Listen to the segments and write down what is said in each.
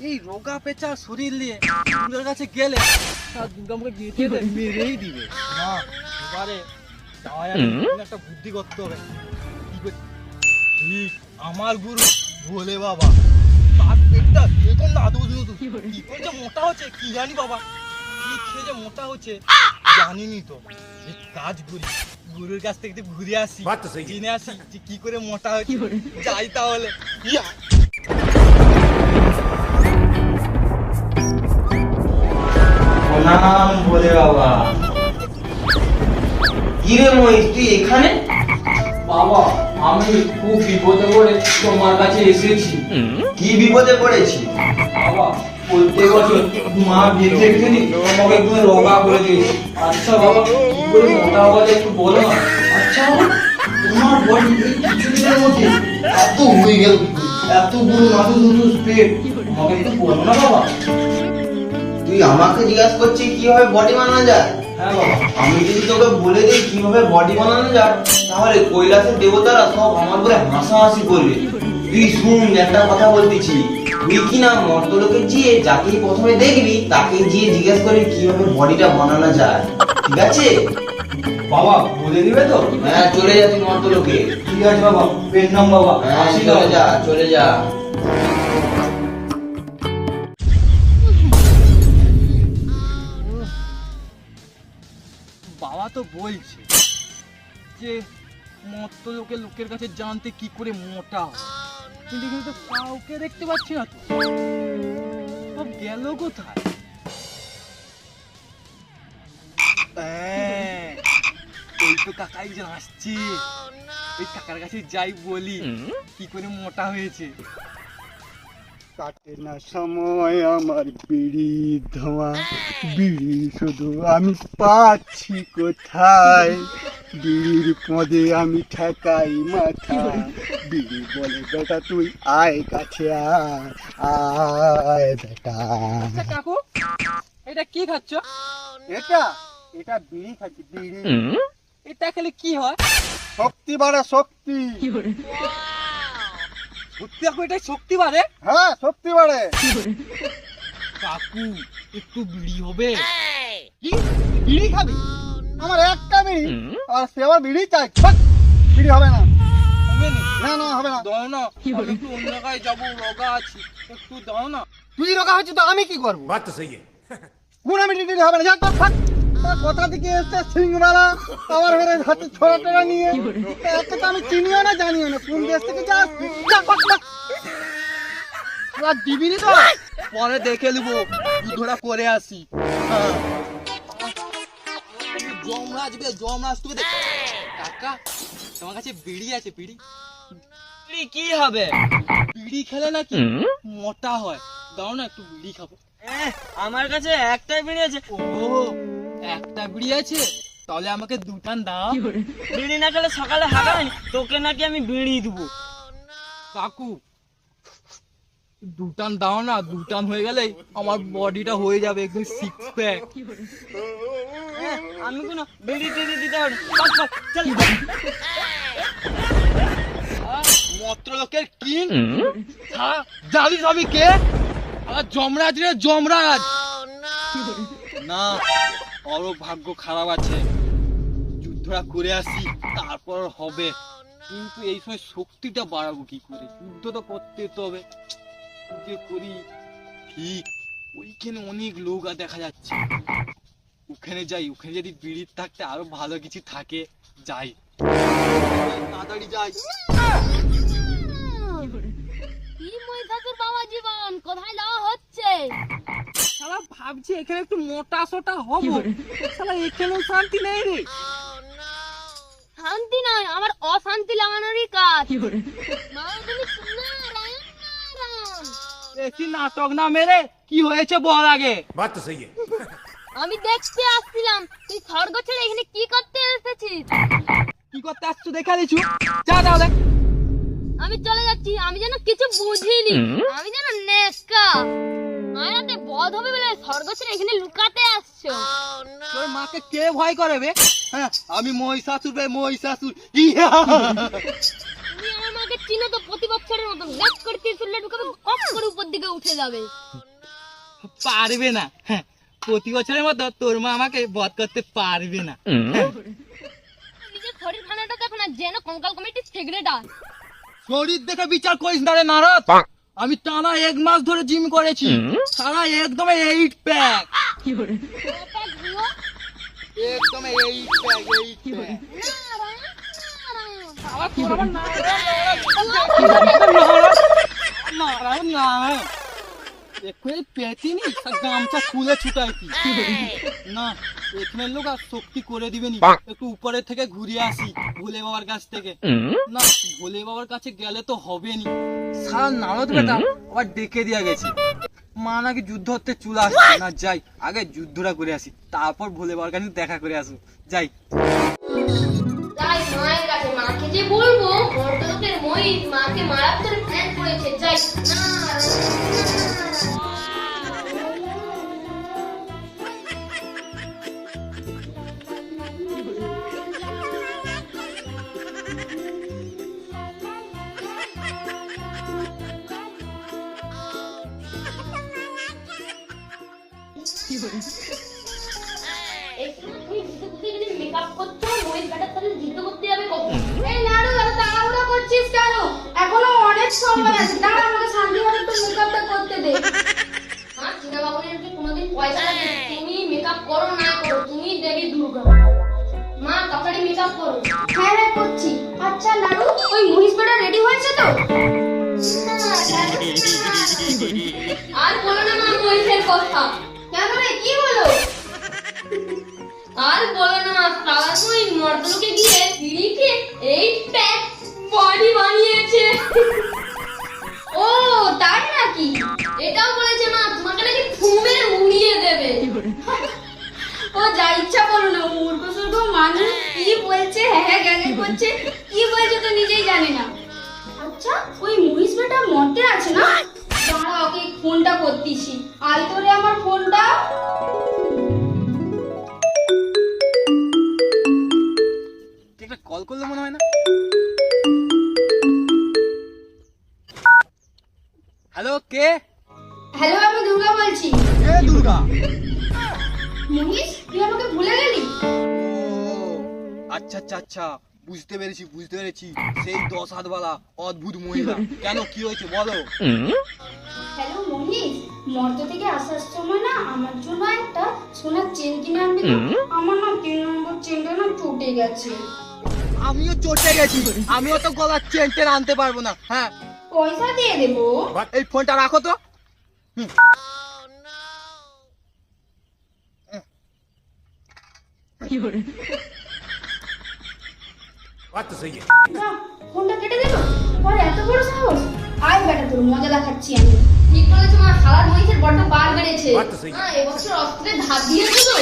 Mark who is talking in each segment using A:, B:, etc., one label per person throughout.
A: এই রোগা পেঁচা শরীর নিয়ে দুর্গার কাছে গেলে দুর্গা আমাকে মেরেই দিবে না। এবারে একটা বুদ্ধি করতে হবে। ঠিক আমার গুরু ভোলে বাবা, তার পেটটা এরকম না কি করে যে মোটা হচ্ছে কি জানি বাবা, কি খেয়ে যে মোটা হচ্ছে জানিনি তো। এক কাজ করি, গুরুর কাছ থেকে ঘুরে আসি, জেনে আসি যে কি করে মোটা হচ্ছে। যাই তাহলে।
B: নাম বলে বাবা। কিরে মহিষ তুই এখানে?
C: বাবা আমি খুব বিপদে পড়ে তোমার কাছে এসেছি।
B: কি বিপদে পড়েছি?
C: বাবা প্রত্যেক বছর মা বেঁচে গেছেনি তোমাকে তুমি রোগা করে দিয়েছি। আচ্ছা বাবা কি করে মোটা হওয়া যায় একটু বলো না।
B: আচ্ছা তোমার বডি কিছুদিনের মধ্যে এত হয়ে গেল, এত বড় নাদুস পেট, আমাকে একটু বলো না বাবা। তুই আমাকে জিজ্ঞাসা করছিস কিভাবে বডি বানানো যায়?
C: হ্যাঁ বাবা।
B: আমি যদি তোকে বলে দিই কিভাবে বডি বানানো যায়, তাহলে কৈলাসের দেবতারা সব আমার উপরে হাসাহাসি করবে। তুই শুন, একটা কথা বলতেছি, তুই কি না মর্তলোকে গিয়ে যাকেই প্রথমে দেখবি তাকে গিয়ে জিজ্ঞেস করবি কিভাবে বডিটা বানানো যায়, ঠিক আছে?
C: বাবা বলে দিবে তো?
B: হ্যাঁ চলে যা তুই মর্তলোকে।
C: ঠিক আছে বাবা, পেন নাম বাবা।
B: হ্যাঁ
C: আসি
B: চলে যা, চলে যা।
A: বাবা তো বলছে যে মর্তলোকে লোকের কাছে জানতে কি করে মোটা হয়, কিন্তু এখানে তো কাউকে দেখতে পাচ্ছি না তো। সব গেল কোথায়? এই তো কাকাই যে আসছে, এই কাকার কাছে যাই বলি কি করে মোটা হয়েছে।
D: কাটে না সময় আমার বিড়ি ধোঁয়া, বিড়ি শুধু আমি পাচ্ছি কোথায়, বিড়ির পদে আমি ঠেকাই মাথা, বিড়ি বলে বেটা তুই আয় কাছে আয় বেটা।
A: কাকু এটা কি খাচ্ছ?
D: এটা এটা বিড়ি খাচ্ছি, বিড়ি।
A: এটা খেলে কি হয়?
D: শক্তি বাড়ে, শক্তি।
A: সত্যি কাকু এটা শক্তি বাড়ে?
D: হ্যাঁ শক্তি বাড়ে।
A: কাকু একটু বিড়ি হবে?
D: কি বিড়ি খাবি? আমার একটা বিড়ি আর সে আবার বিড়ি চাই। ছাক, বিড়ি হবে না।
A: হবে না?
D: না না হবে না।
A: দাও না, আমি একটু অন্য জায়গায় যাবো, রোগা আছি, একটু দাও না।
D: তুই রোগা হচ্ছিস তো আমি কি করবো?
E: बात तो सही है।
D: গুনা মিটি দিলে হবে না। যা তো থাক। তোর কথা দিকে এসছে সিংবালা আমার ঘরে হাতে ছোড়া টোড়া নিয়ে, একে তো আমি চিনিও না জানিও না, কোন দেশ থেকে যা
A: দিবি নি তো? পরে দেখে নিবো, দুধটা করে আসি। যমরাজ বে, যমরাজ তোকে দেখ। কাকা তোমার কাছে বিড়ি আছে? বিড়ি কি হবে? বিড়ি খেলে নাকি মোটা হয়, দাও না একটু বিড়ি খাবো।
C: আমার কাছে একটাই বিড়ি আছে।
A: ও একটা বিড়ি আছে, তাহলে আমাকে দুটান দাও।
C: বিড়ি না খেলে সকালে হাঁকানি, তোকে নাকি আমি বিড়ি দেবো।
A: কাকু দুটান দাও না, দুটান হয়ে গেলে আমার বডিটা হয়ে যাবে একদম সিক্স প্যাক।
C: আমি কোনো বিড়ি টিড়ি দিতে পারি? চল
A: মত্র লোকের কিং, জানিস আমি কে? যমরাজ রে, যমরাজ। না আরো ভাগ্য খারাপ আছে, যুদ্ধটা করে আসি তারপর হবে। কিন্তু এই সময় শক্তিটা বাড়াবো কি করে? যুদ্ধ তো করতে তো হবে, যে করি। ঠিক ওইখানে অনেক লোক দেখা যাচ্ছে, ওখানে যাই। ওখানে যদি বিড়ি থাকতে আরো ভালো কিছু থাকে, যাই তাড়াতাড়ি যাই।
F: বাবা জীবন কোথায় যাওয়া হচ্ছে?
A: শালা ভাবছি এখানে একটু মোটা সোটা হবো, শালা এখানেও শান্তি নেই রে।
F: শান্তি নয়, আমার অশান্তি লাগানোরই কাজ। মা তুমি নারায়ণ নারায়ণ।
A: বেশি নাটক না মেরে কি হয়েছে বল আগে।
E: बात तो सही है।
F: আমি দেখতে আসছিলাম তুই স্বর্গ ছেড়ে এখানে কি করতে এসেছিস।
A: কি করতে আসছো দেখা দিছু, যা তাহলে।
F: আমি চলে যাচ্ছি, আমি যেন কিছু বুঝিনি, আমি যেন নেকা। আয়াতে বধ হবে বলে স্বর্গ ছেড়ে এখানে লুকাতে আসছো।
A: তোর মাকে কে ভয় করে বে? হ্যাঁ, আমি মহিষাসুর বে, মহিষাসুর। ইয়া!
F: তুমি আমার মাকে চিনো তো, প্রতি বছরের মতন লেট করে ত্রিশুলে ঢুকাবে, কপ করে উপর দিকে উঠে যাবে।
A: পারবে না। হ্যাঁ, প্রতি বছরের মতো তোর মা আমাকে বধ করতে পারবে না।
F: নিজের শরীর খানাটা দেখো না, যেন কঙ্কাল কমিটির সেক্রেটারি।
A: শরীর দেখে বিচার করিস না রে নারদ। আমি টানা 1 মাস ধরে জিম করেছি, সারা একদম 8 প্যাক, একদম 8 প্যাক, 8 প্যাক। আবার তোর আবার নারায়ণ নারায়ণ এক্ষুনি পেতিনি গামছা খুলে ছুটাইতি না। এখানের লোক আর শক্তি করে দিবেনি, একটু উপরে থেকে ঘুরে আসি ভোলে বাবার কাছ থেকে। না, ভোলে বাবার কাছে গেলে তো হবে নি। সারা নারদ বেটা আবার ডেকে দিয়া গেছে, মা নাকি যুদ্ধ হতে চলে আসছে না। যাই আগে যুদ্ধটা করে আসি, তারপর ভোলে বাবার কাছে দেখা করে আসবো। যাই
F: যাই মায়ের কাছে, মাকে যে বলবো মর্তলোকের মহিষ মাকে মারার জন্য প্ল্যান করেছে। যাই না। মেকআপ করছো, মহিষ ব্যাটার সাথে যুদ্ধ করতে যাবে কখন?
E: এই নাড়ু এত তাড়াহুড়ো করছিস কেন? এখনো অনেক সময় আছে, দাঁড়া আমাকে শান্তিভাবে একটু মেকআপটা করতে দে।
F: মা, চীনা বাবুনের কি কোনোদিন পয়সা লাগে? তুমি মেকআপ করো না করো, তুমি দেবী দুর্গা। মা, তাড়াতাড়ি মেকআপ করো।
E: হ্যাঁ হ্যাঁ করছি। আচ্ছা নাড়ু, ওই মহিষ বেটা রেডি হয়েছে তো?
F: আর বলো না মা মহিষের কথা।
E: কেন রে, কি হলো?
F: আর বলো না মা, তারা তো ওই মর্দলোকে গিয়ে লিখে 8 প্যাক বডি বানিয়েছে।
E: ও তাই নাকি?
F: এটাও বলেছে মা তোমাকে নাকি ফুমে উড়িয়ে দেবে।
E: ও যা ইচ্ছা করো না, মূর্খ সুর্খ মানুষ কি বলছে, হ্যাঁ হ্যাঁ গ্যাগে করছে, কি বলছে তো নিজেই জানে না। আচ্ছা ওই মহিষ বেটা মরতে আছে না? দাঁড়া ওকে ফোনটা করতেছি। আয় তোরে আমার ফোনটা।
A: একটা কল করলে মনে হয় না। হ্যালো, কে?
E: হ্যালো, আমি দুর্গা বলছি।
A: এ দুর্গা।
E: মহিষ, তুই আমাকে ভুলে গেলি?
A: ও আচ্ছা আচ্ছা আচ্ছা, বুঝতে পেরেছি বুঝতে পেরেছি। সেই 10 হাতওয়ালা অদ্ভুত মহিলা। কেন, কি হয়েছে বলো?
E: হ্যালো মহিষ, মর্ত থেকে আসার সময় না আমার জন্য একটা সোনার চেন কিনে আনবি তো? আমার না 3 নম্বর চেনটা না চটে গেছে।
A: আমিও চটে গেছি, আমিও তো গলার চেন টেন আনতে পারবো না। হ্যাঁ,
E: পয়সা দিয়ে দেবো।
A: এই ফোনটা রাখো তো।
E: বাহ, ফোনটা কেটে দিল। পরে এত বড় সাহস। আয় বেটা, তোর মজা দেখাচ্ছি আমি।
F: ঠিক বলেছো মা, সারা মহিষের বড্ড বার বেড়েছে। হ্যাঁ, এবছর অস্ত্রে ধার দিয়েছো তো?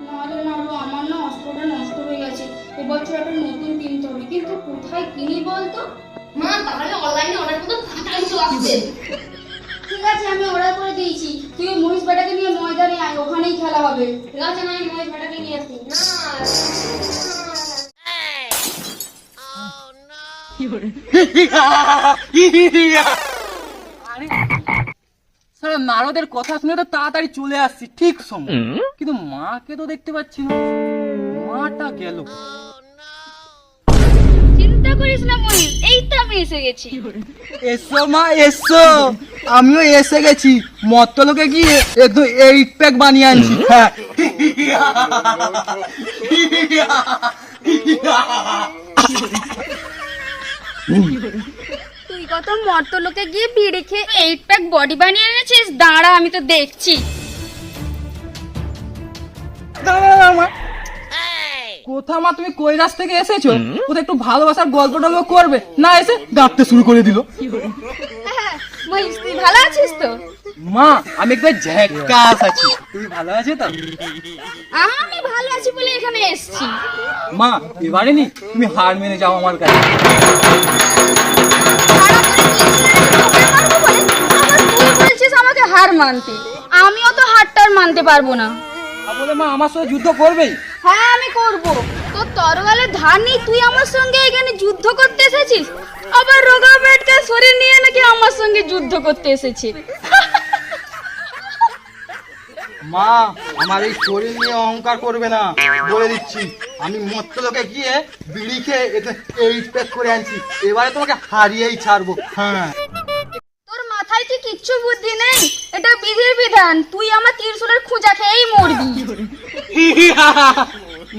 E: না রে না রে, আমার না অস্ত্রটা নষ্ট হয়ে গেছে। এবছর একটা নতুন কিনতে হবে, কিন্তু কোথায় কিনি বলতো?
F: মা, তাহলে অনলাইনে অর্ডার করতে টাকা কিছু আসছে।
E: ঠিক আছে, আমি অর্ডার করে দিয়েছি। তুই ওই মহিষ বেটাকে নিয়ে ময়দানে আয়, ওখানেই খেলা হবে।
F: ঠিক আছে, আমি মহিষ বেটাকে নিয়ে আসি। না
A: আরে সারা নারদের কথা শুনে তো তাড়াতাড়ি চলে আসছি ঠিক সময়, কিন্তু মাকে তো দেখতে পাচ্ছি না। মাটা গেল।
F: চিন্তা করিস না মহিষ, এই তো আমি এসে গেছি।
A: এসো মা এসো, আমিও এসে গেছি। মত্তলোকে গিয়ে একদম 8 প্যাক বানিয়ে আনছি। হ্যাঁ,
E: তুই কত মর্তলোকে গিয়ে বিড়ি খেয়ে 8 প্যাক বডি বানিয়ে এনেছিস? দাঁড়া আমি তো দেখছি।
A: কোথা মা, তুমি কৈলাস থেকে এসেছো? কোথায় একটু ভালোবাসার গল্প টল্প করবে না, এসে ডাকতে শুরু করে দিল।
E: মহিষ, তুই ভালো আছিস তো?
A: মা, আমি একবার ঝ্যাকাস আছি। তুমি ভালো আছো তো?
E: আমি ভালো আছি বলে এখানে এসেছি।
A: মা, এবারে নি তুমি হার মেনে যাও আমার কাছে।
E: তুই বলছিস আমাকে হার মানতে? আমিও তো হারটার মানতে পারবো না।
C: বলে মা আমার সাথে যুদ্ধ করবেই?
E: হ্যাঁ আমি করব। তোর তরোয়ালে ধার নেই, তুই আমার সঙ্গে এখানে যুদ্ধ করতে এসেছিস? আবার রোগা পেটকা শরীর নিয়ে নাকি আমার সঙ্গে যুদ্ধ করতে এসেছে।
A: মা আমার এই শরীর নিয়ে অহংকার করবে না, বলে দিচ্ছি। আমি মত্তলোকে গিয়ে বিড়ি খেয়ে এতে এইচ প্যাক করে আনছি, এবারে তোমাকে হারিয়েই ছাড়বো। হ্যাঁ
E: তোর মাথায় কি কিচ্ছু বুদ্ধি নেই? এটা বিধির বিধান, তুই আমার ত্রিশূলের খোঁজা খেয়েই মরবি।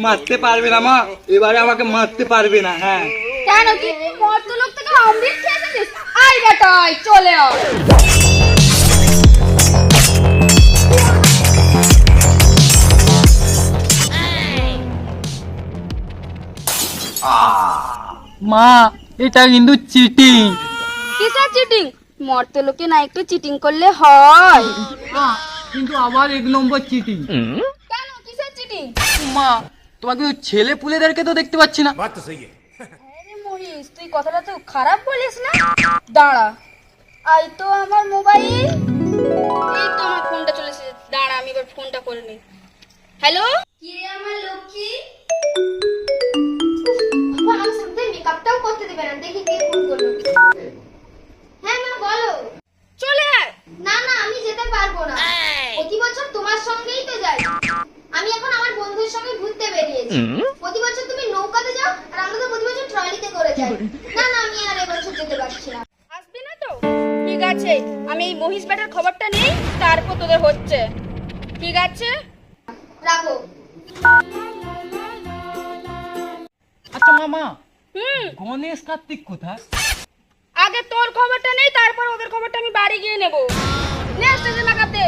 A: মারতে পারবে না মা, এবারে আমাকে মারতে পারবে না। হ্যাঁ
E: কেন তুই মর্তলোক থেকে অমৃত খেয়ে এসেছিস? আয় বেটা আয়, চলে আয়।
C: মা এটা কিন্তু চিটিং।
E: কিসের চিটিং? মর্তলোকে না একটু চিটিং করলে হয়?
C: কিন্তু আবার 1 নম্বর চিটিং।
E: কেন কিসের চিটিং?
C: মা তোমাকে ওই ছেলে পুলেদেরকে তো দেখতে পাচ্ছি না।
E: আরে মহিষ, তুই কথাটা তো খারাপ বলিস না। দাঁড়া, আই তো আমার মোবাইল। এই তো আমার ফোনটা চলে এসেছে, দাঁড়া আমি এবার ফোনটা করে নিই। হ্যালো, কি রে আমার লক্ষ্মী?
F: এখন আমার সাথে মেকআপটাও করতে দেবে না, দেখি কে ফোন করলো। হ্যাঁ মা বলো।
E: চলে আয়।
F: না না আমি যেতে পারবো না, প্রতি বছর তোমার সঙ্গেই তো যাই। আমি এখন আমার বন্ধুর সঙ্গে ঘুরতে বেরিয়েছি। প্রতি বছর তুমি নৌকাতে যাও আর আমরা তো প্রতি বছর ট্রলিতে করে যাই। না না আমি আর এবছর যেতে পারছি না।
E: আসবি না তো? ঠিক আছে, আমি এই মহিষ ব্যাটার খবরটা নেই, তারপর তোদের হচ্ছে। ঠিক আছে
F: রাখো।
C: আচ্ছা মামা,
E: হুম,
C: গণেশ কার্তিক কোথায়?
E: আগে তোর খবরটা নেই, তারপর ওদের খবরটা আমি বাড়ি গিয়ে নেবো। নে স্টেজে লাগাতে।